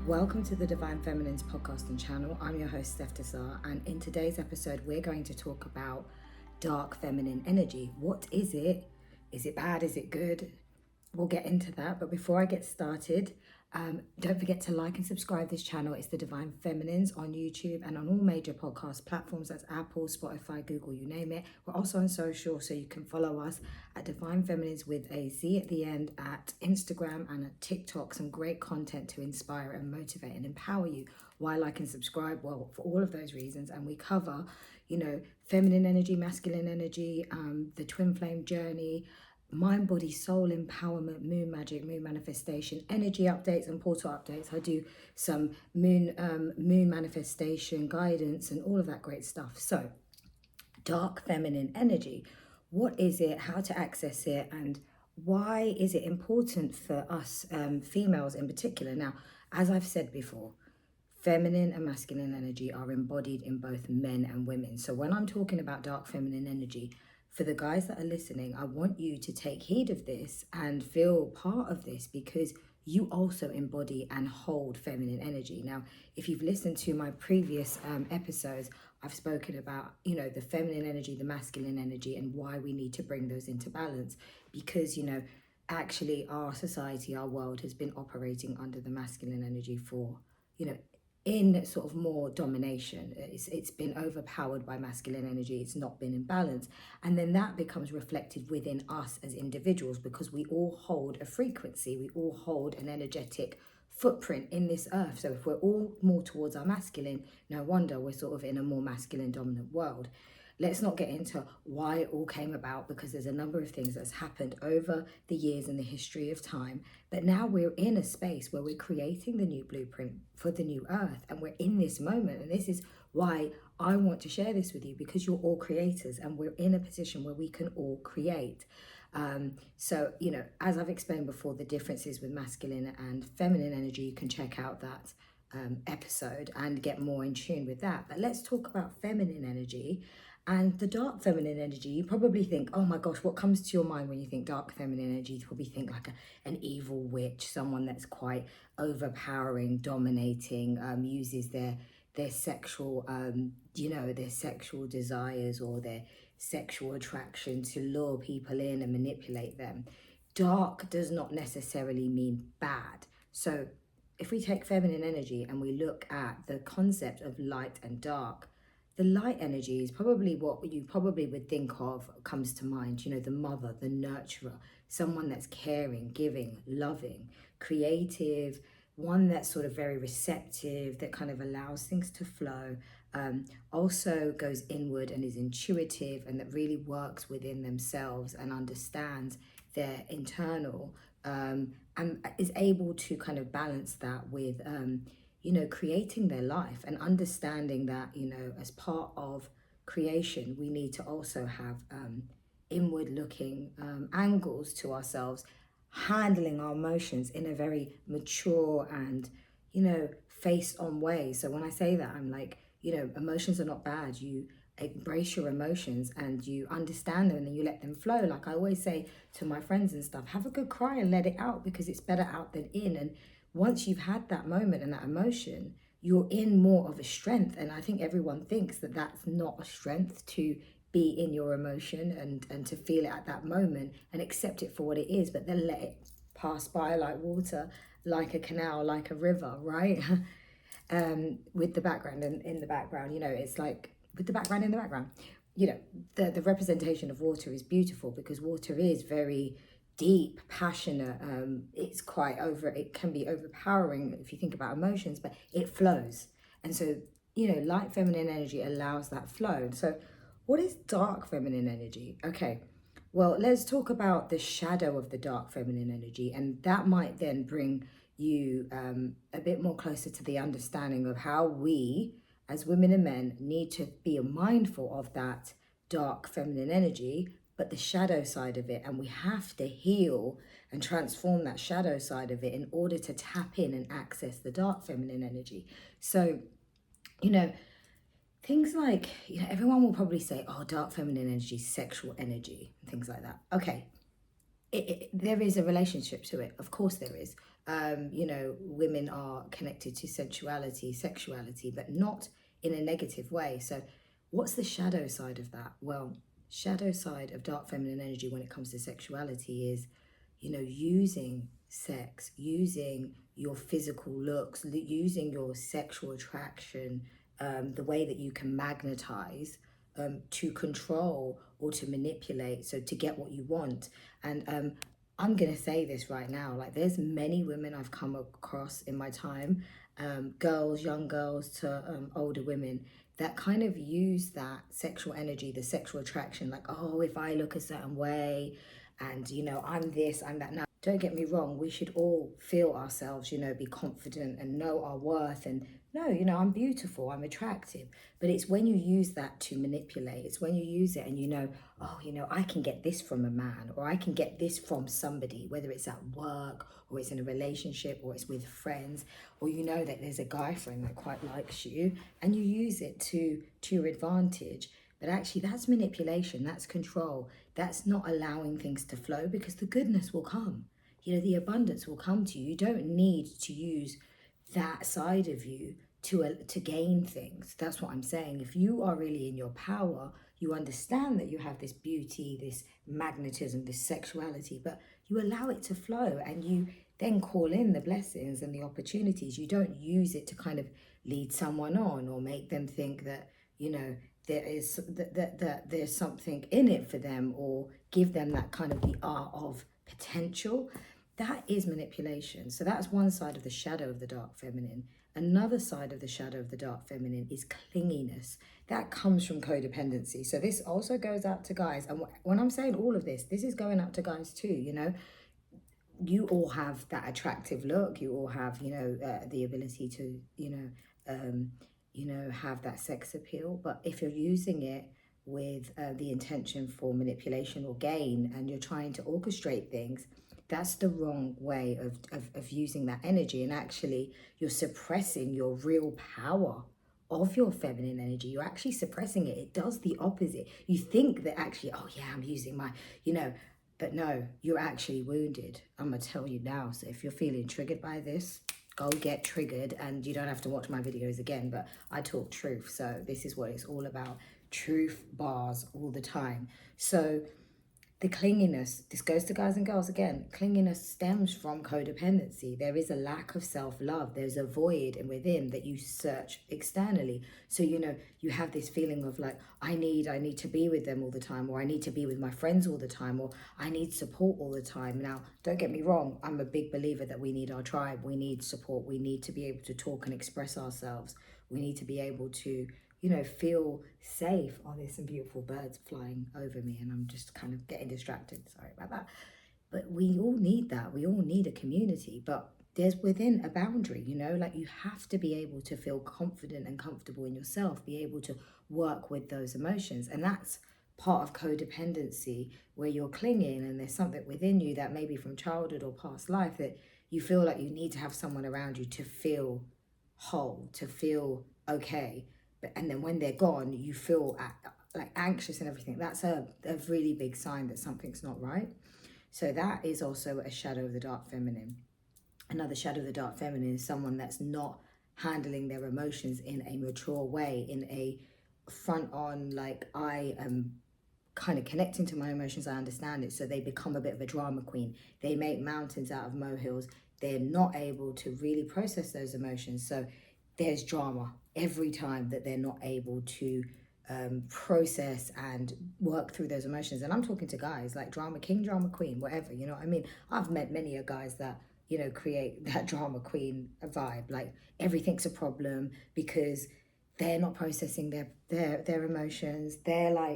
Welcome to the Divine Feminines podcast and channel. I'm your host, Steph Tassar, and in today's episode, we're going to talk about dark feminine energy. What is it? Is it bad? Is it good? We'll get into that. But before I get started, don't forget to like and subscribe this channel. It's the Divine Feminines on YouTube and on all major podcast platforms. That's Apple, Spotify, Google, you name it. We're also on social, so you can follow us at Divine Feminines with a Z at the end at Instagram and at TikTok. Some great content to inspire and motivate and empower you. Why like and subscribe? Well, for all of those reasons. And we cover, feminine energy, masculine energy, the twin flame journey, mind, body, soul empowerment, moon magic, moon manifestation, energy updates and portal updates. I do some moon manifestation guidance and all of that great stuff. So dark feminine energy, what is it, how to access it, and why is it important for us females in particular? Now, as I've said before, feminine and masculine energy are embodied in both men and women. So when I'm talking about dark feminine energy, for the guys that are listening, I want you to take heed of this and feel part of this, because you also embody and hold feminine energy. Now, if you've listened to my previous episodes, I've spoken about, the feminine energy, the masculine energy, and why we need to bring those into balance. Because, actually our society, our world has been operating under the masculine energy for, in sort of more domination. It's been overpowered by masculine energy. It's not been in balance. And then that becomes reflected within us as individuals, because we all hold a frequency. We all hold an energetic footprint in this earth. So if we're all more towards our masculine, no wonder we're sort of in a more masculine dominant world. Let's not get into why it all came about, because there's a number of things that's happened over the years in the history of time. But now we're in a space where we're creating the new blueprint for the new earth, and we're in this moment. And this is why I want to share this with you, because you're all creators and we're in a position where we can all create. So, as I've explained before, the differences with masculine and feminine energy, you can check out that episode and get more in tune with that. But let's talk about feminine energy. And the dark feminine energy, you probably think, oh my gosh, what comes to your mind when you think dark feminine energy? You probably think like an evil witch, someone that's quite overpowering, dominating, uses their sexual, their sexual desires or their sexual attraction to lure people in and manipulate them. Dark does not necessarily mean bad. So if we take feminine energy and we look at the concept of light and dark, the light energy is probably what you probably would think of, comes to mind, the mother, the nurturer, someone that's caring, giving, loving, creative, one that's sort of very receptive, that kind of allows things to flow, also goes inward and is intuitive, and that really works within themselves and understands their internal, and is able to kind of balance that with creating their life, and understanding that, as part of creation, we need to also have inward looking angles to ourselves, handling our emotions in a very mature and, face on way. So when I say that, I'm like, emotions are not bad. You embrace your emotions and you understand them, and then you let them flow. Like I always say to my friends and stuff, have a good cry and let it out, because it's better out than in. And once you've had that moment and that emotion, you're in more of a strength. And I think everyone thinks that that's not a strength, to be in your emotion and to feel it at that moment and accept it for what it is, but then let it pass by like water, like a canal, like a river, right? With the background and in the background, it's like with the background in the background, the representation of water is beautiful, because water is very deep, passionate. It can be overpowering if you think about emotions, but it flows. And so, light feminine energy allows that flow. So what is dark feminine energy? Okay, well, let's talk about the shadow of the dark feminine energy, and that might then bring you a bit more closer to the understanding of how we as women and men need to be mindful of that dark feminine energy, but the shadow side of it. And we have to heal and transform that shadow side of it in order to tap in and access the dark feminine energy. So, things like, everyone will probably say, oh, dark feminine energy, sexual energy, and things like that. Okay, there is a relationship to it. Of course there is. Women are connected to sensuality, sexuality, but not in a negative way. So what's the shadow side of that? Well, shadow side of dark feminine energy when it comes to sexuality is, using sex, using your physical looks, using your sexual attraction, the way that you can magnetize to control or to manipulate, so to get what you want. And I'm going to say this right now, like there's many women I've come across in my time, girls, young girls to older women, that kind of use that sexual energy, the sexual attraction, like, oh, if I look a certain way and, I'm this, I'm that. Now, don't get me wrong, we should all feel ourselves, be confident and know our worth and no, I'm beautiful, I'm attractive. But it's when you use that to manipulate, it's when you use it and oh, I can get this from a man, or I can get this from somebody, whether it's at work or it's in a relationship or it's with friends, or that there's a guy friend that quite likes you and you use it to your advantage. But actually that's manipulation, that's control, that's not allowing things to flow, because the goodness will come. The abundance will come to you. You don't need to use that side of you to gain things. That's what I'm saying. If you are really in your power, you understand that you have this beauty, this magnetism, this sexuality, but you allow it to flow and you then call in the blessings and the opportunities. You don't use it to kind of lead someone on or make them think that, that there's something in it for them, or give them that kind of the art of potential. That is manipulation. So that's one side of the shadow of the dark feminine. Another side of the shadow of the dark feminine is clinginess. That comes from codependency. So this also goes out to guys. And when I'm saying all of this is going out to guys too, You all have that attractive look. You all have, the ability to, have that sex appeal. But if you're using it with the intention for manipulation or gain, and you're trying to orchestrate things, that's the wrong way of using that energy. And actually, you're suppressing your real power of your feminine energy. You're actually suppressing it. It does the opposite. You think that actually, oh yeah, I'm using my, but no, you're actually wounded. I'm going to tell you now. So if you're feeling triggered by this, go get triggered, and you don't have to watch my videos again, but I talk truth. So this is what it's all about. Truth bars all the time. So the clinginess, this goes to guys and girls again, clinginess stems from codependency. There is a lack of self-love. There's a void within that you search externally. So, you have this feeling of like, I need to be with them all the time, or I need to be with my friends all the time, or I need support all the time. Now, don't get me wrong. I'm a big believer that we need our tribe. We need support. We need to be able to talk and express ourselves. We need to be able to feel safe. Oh, there's some beautiful birds flying over me and I'm just kind of getting distracted. Sorry about that. But we all need that. We all need a community, but there's within a boundary, like you have to be able to feel confident and comfortable in yourself, be able to work with those emotions. And that's part of codependency, where you're clinging and there's something within you that maybe from childhood or past life that you feel like you need to have someone around you to feel whole, to feel okay. And then when they're gone, you feel like anxious and everything. That's a really big sign that something's not right. So that is also a shadow of the dark feminine. Another shadow of the dark feminine is someone that's not handling their emotions in a mature way, in a front on, like, I am kind of connecting to my emotions, I understand it. So they become a bit of a drama queen. They make mountains out of molehills. They're not able to really process those emotions. So there's drama every time that they're not able to process and work through those emotions. And I'm talking to guys, like drama king, drama queen, whatever, you know what I mean? I've met many guys that, create that drama queen vibe. Like everything's a problem because they're not processing their emotions. They're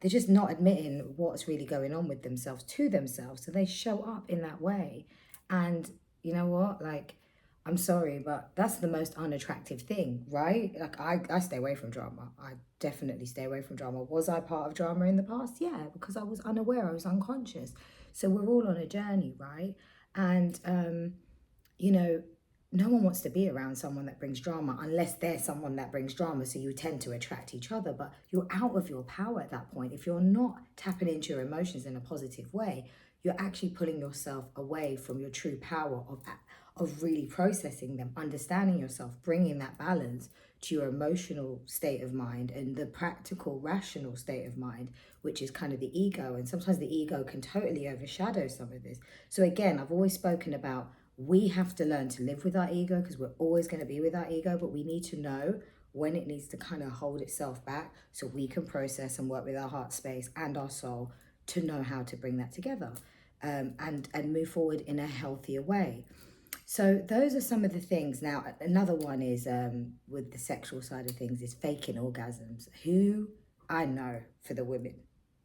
just not admitting what's really going on with themselves to themselves. So they show up in that way. And you know what? Like, I'm sorry, but that's the most unattractive thing, right? Like, I stay away from drama. I definitely stay away from drama. Was I part of drama in the past? Yeah, because I was unaware, I was unconscious. So we're all on a journey, right? And, no one wants to be around someone that brings drama unless they're someone that brings drama. So you tend to attract each other, but you're out of your power at that point. If you're not tapping into your emotions in a positive way, you're actually pulling yourself away from your true power of really processing them, understanding yourself, bringing that balance to your emotional state of mind and the practical, rational state of mind, which is kind of the ego. And sometimes the ego can totally overshadow some of this. So again, I've always spoken about we have to learn to live with our ego because we're always going to be with our ego, but we need to know when it needs to kind of hold itself back so we can process and work with our heart space and our soul to know how to bring that together, and move forward in a healthier way. So those are some of the things. Now, another one is with the sexual side of things is faking orgasms. Who I know for the women,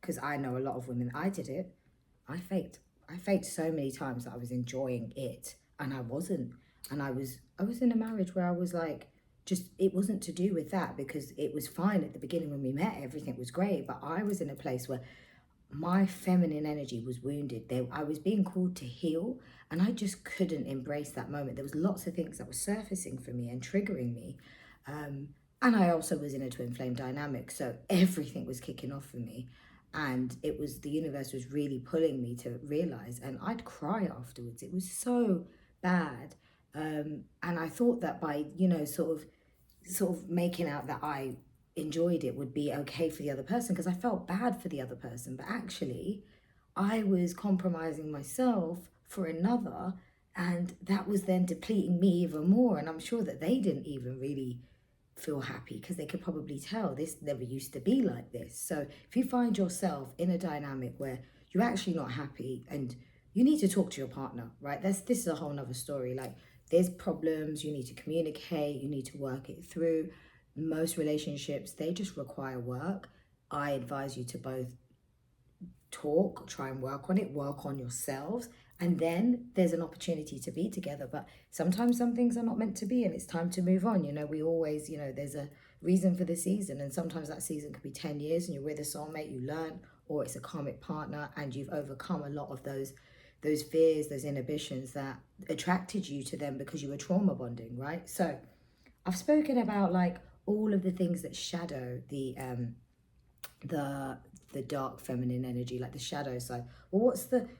because I know a lot of women. I did it. I faked. I faked so many times that I was enjoying it, and I wasn't. And I was in a marriage where I was like, just it wasn't to do with that because it was fine at the beginning when we met. Everything was great, but I was in a place where my feminine energy was wounded. I was being called to heal, and I just couldn't embrace that moment. There was lots of things that were surfacing for me and triggering me. And I also was in a twin flame dynamic, so everything was kicking off for me. And it was the universe was really pulling me to realize, and I'd cry afterwards. It was so bad. And I thought that by, sort of making out that I enjoyed it would be okay for the other person because I felt bad for the other person. But actually, I was compromising myself for another, and that was then depleting me even more. And I'm sure that they didn't even really feel happy because they could probably tell this never used to be like this. So if you find yourself in a dynamic where you're actually not happy and you need to talk to your partner, right? This is a whole nother story. Like there's problems, you need to communicate, you need to work it through. Most relationships, they just require work. I advise you to both talk, try and work on it, work on yourselves, and then there's an opportunity to be together. But sometimes some things are not meant to be and it's time to move on. We always, there's a reason for the season, and sometimes that season could be 10 years and you're with a soulmate, you learn, or it's a karmic partner and you've overcome a lot of those fears, those inhibitions that attracted you to them because you were trauma bonding, right? So I've spoken about like all of the things that shadow the dark feminine energy, like the shadow side. Well,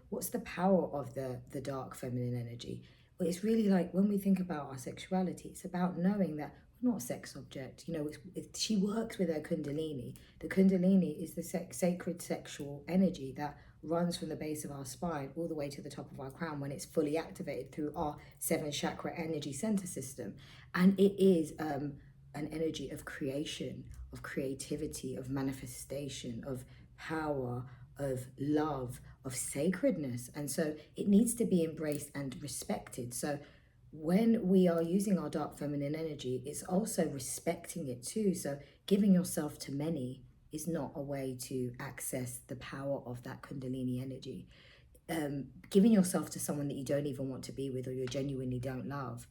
what's the power of the dark feminine energy? Well, it's really like when we think about our sexuality, it's about knowing that we're not a sex object. She works with her kundalini. The kundalini is the sacred sexual energy that runs from the base of our spine all the way to the top of our crown when it's fully activated through our 7 chakra energy center system. And it is an energy of creation, of creativity, of manifestation, of power, of love, of sacredness. And so it needs to be embraced and respected. So when we are using our dark feminine energy, it's also respecting it too. So giving yourself to many is not a way to access the power of that kundalini energy. Giving yourself to someone that you don't even want to be with or you genuinely don't love,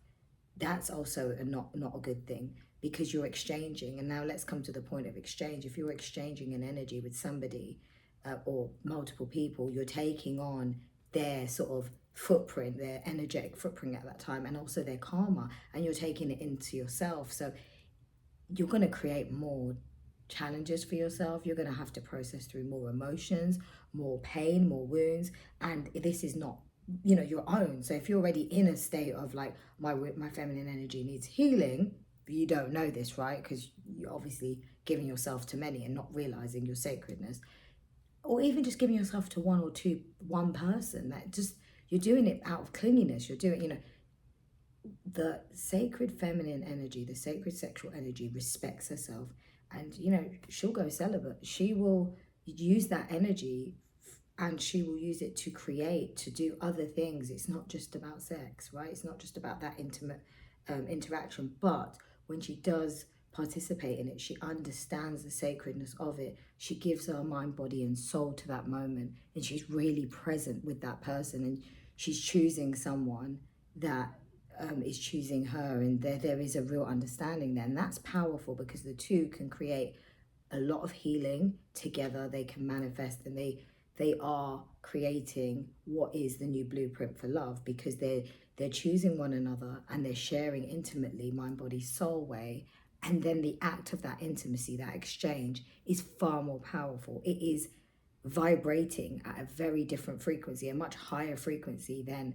that's also not a good thing because you're exchanging. And now let's come to the point of exchange. If you're exchanging an energy with somebody or multiple people, you're taking on their sort of footprint, their energetic footprint at that time, and also their karma, and you're taking it into yourself. So you're going to create more challenges for yourself. You're going to have to process through more emotions, more pain, more wounds, and this is not your own. So if you're already in a state of like my feminine energy needs healing, but you don't know this, right? Because you're obviously giving yourself to many and not realizing your sacredness, or even just giving yourself to one person, that just you're doing it out of clinginess. You're doing the sacred feminine energy, the sacred sexual energy respects herself, and she'll go celibate. She will use that energy and she will use it to create, to do other things. It's not just about sex, right? It's not just about that intimate interaction. But when she does participate in it, she understands the sacredness of it. She gives her mind, body, and soul to that moment, and she's really present with that person, and she's choosing someone that is choosing her, and there is a real understanding there, and that's powerful because the two can create a lot of healing together. They can manifest, and they are creating what is the new blueprint for love because they're choosing one another and they're sharing intimately mind, body, soul way. And then the act of that intimacy, that exchange, is far more powerful. It is vibrating at a very different frequency, a much higher frequency than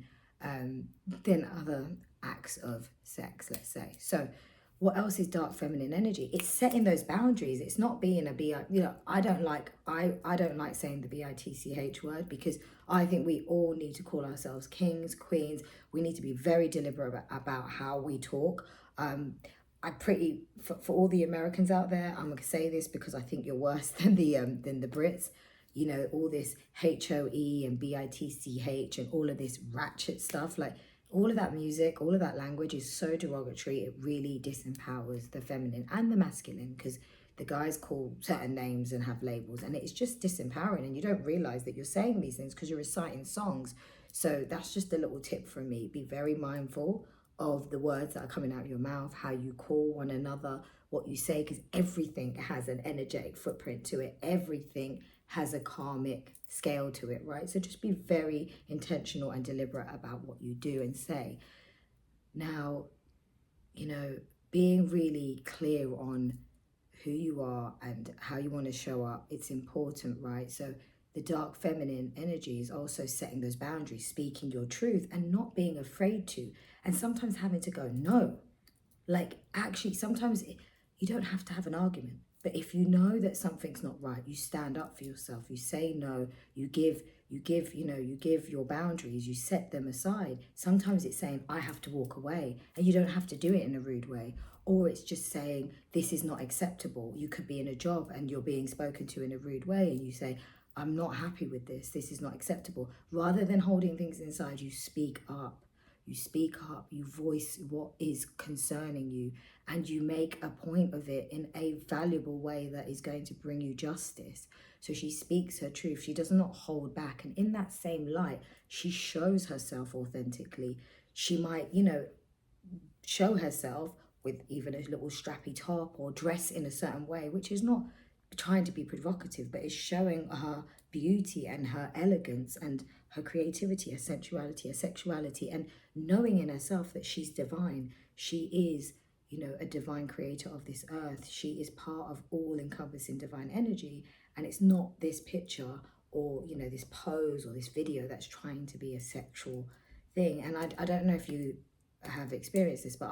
other acts of sex, let's say. So what else is dark feminine energy? It's setting those boundaries. It's not being a I don't like saying the bitch word, because I think we all need to call ourselves kings, queens. We need to be very deliberate about how we talk. For all the Americans out there, I'm gonna say this because I think you're worse than the Brits. You know, all this HOE and BITCH and all of this ratchet stuff, like all of that music, all of that language is so derogatory. It really disempowers the feminine and the masculine, because the guys call certain names and have labels, and it's just disempowering, and you don't realize that you're saying these things because you're reciting songs. So that's just a little tip from me. Be very mindful of the words that are coming out of your mouth, how you call one another, what you say, because everything has an energetic footprint to it. Everything has a karmic scale to it, right? So just be very intentional and deliberate about what you do and say. Now, you know, being really clear on who you are and how you want to show up, it's important, right? So the dark feminine energy is also setting those boundaries, speaking your truth and not being afraid to, and sometimes having to go, no. Like, actually, sometimes you don't have to have an argument. But if you know that something's not right, you stand up for yourself. You say no. You give your boundaries. You set them aside. Sometimes it's saying, I have to walk away, and you don't have to do it in a rude way. Or it's just saying, this is not acceptable. You could be in a job and you're being spoken to in a rude way, and you say, I'm not happy with this. This is not acceptable. Rather than holding things inside, you speak up. You speak up, you voice what is concerning you, and you make a point of it in a valuable way that is going to bring you justice. So she speaks her truth. She does not hold back. And in that same light, she shows herself authentically. She might, show herself with even a little strappy top or dress in a certain way, which is not trying to be provocative, but is showing her beauty and her elegance and her creativity, her sensuality, her sexuality, and knowing in herself that she's divine. She is, a divine creator of this earth. She is part of all encompassing divine energy. And it's not this picture or, this pose or this video that's trying to be a sexual thing. And I don't know if you have experienced this, but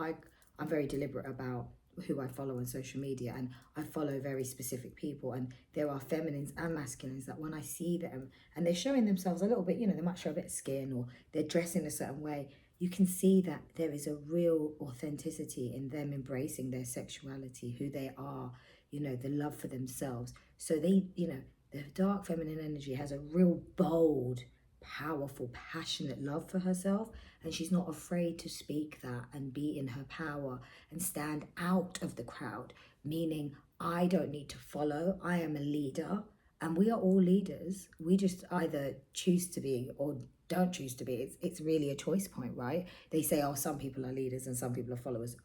I'm very deliberate about who I follow on social media, and I follow very specific people, and there are feminines and masculines that when I see them and they're showing themselves a little bit, they might show a bit of skin or they're dressed in a certain way, you can see that there is a real authenticity in them embracing their sexuality, who they are, the love for themselves. So they, the dark feminine energy has a real bold, powerful, passionate love for herself, and she's not afraid to speak that and be in her power and stand out of the crowd, meaning I don't need to follow. I am a leader, and we are all leaders. We just either choose to be or don't choose to be. It's really a choice point, right? They say, oh, some people are leaders and some people are followers.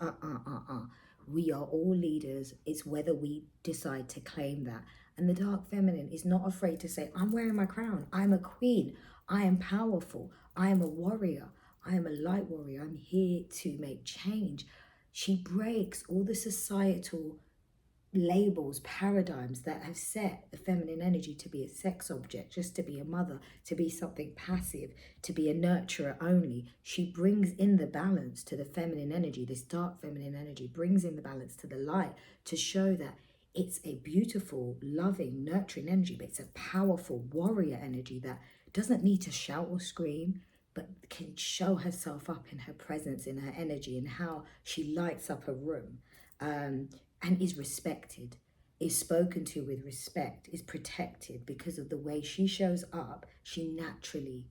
We are all leaders. It's whether we decide to claim that. And the dark feminine is not afraid to say, I'm wearing my crown. I'm a queen. I am powerful. I am a warrior. I am a light warrior. I'm here to make change. She breaks all the societal labels, paradigms that have set the feminine energy to be a sex object, just to be a mother, to be something passive, to be a nurturer only. She brings in the balance to the feminine energy. This dark feminine energy brings in the balance to the light to show that it's a beautiful, loving, nurturing energy, but it's a powerful warrior energy that doesn't need to shout or scream, but can show herself up in her presence, in her energy, and how she lights up a room. And is respected, is spoken to with respect, is protected because of the way she shows up. She naturally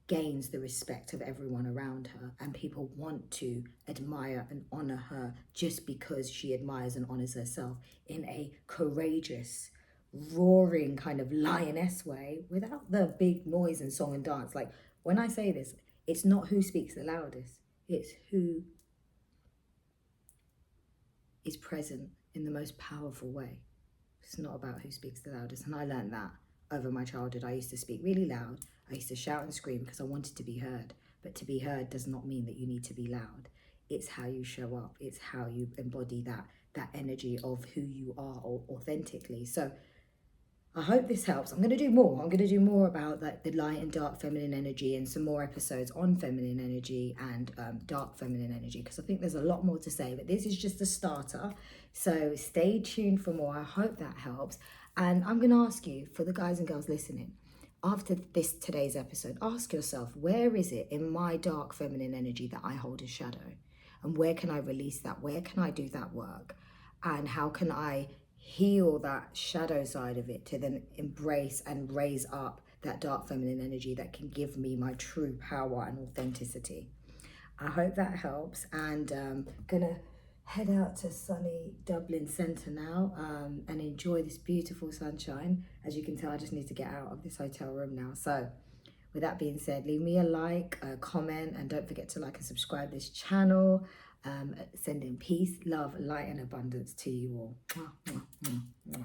gains the respect of everyone around her, and people want to admire and honor her just because she admires and honors herself in a courageous, roaring kind of lioness way, without the big noise and song and dance. Like, when I say this, it's not who speaks the loudest, it's who is present in the most powerful way. It's not about who speaks the loudest. And I learned that over my childhood. I used to speak really loud. I used to shout and scream because I wanted to be heard. But to be heard does not mean that you need to be loud. It's how you show up. It's how you embody that energy of who you are authentically. So I hope this helps. I'm going to do more. I'm going to do more about like the light and dark feminine energy, and some more episodes on feminine energy and dark feminine energy, because I think there's a lot more to say, but this is just a starter. So stay tuned for more. I hope that helps. And I'm going to ask you, for the guys and girls listening, after today's episode, ask yourself, where is it in my dark feminine energy that I hold as shadow? And where can I release that? Where can I do that work? And how can I heal that shadow side of it to then embrace and raise up that dark feminine energy that can give me my true power and authenticity? I hope that helps, and gonna head out to sunny Dublin Centre now, and enjoy this beautiful sunshine. As you can tell, I just need to get out of this hotel room now. So with that being said, leave me a like, a comment, and don't forget to like and subscribe this channel. Sending peace, love, light, and abundance to you all. Mwah, mwah, mwah, mwah.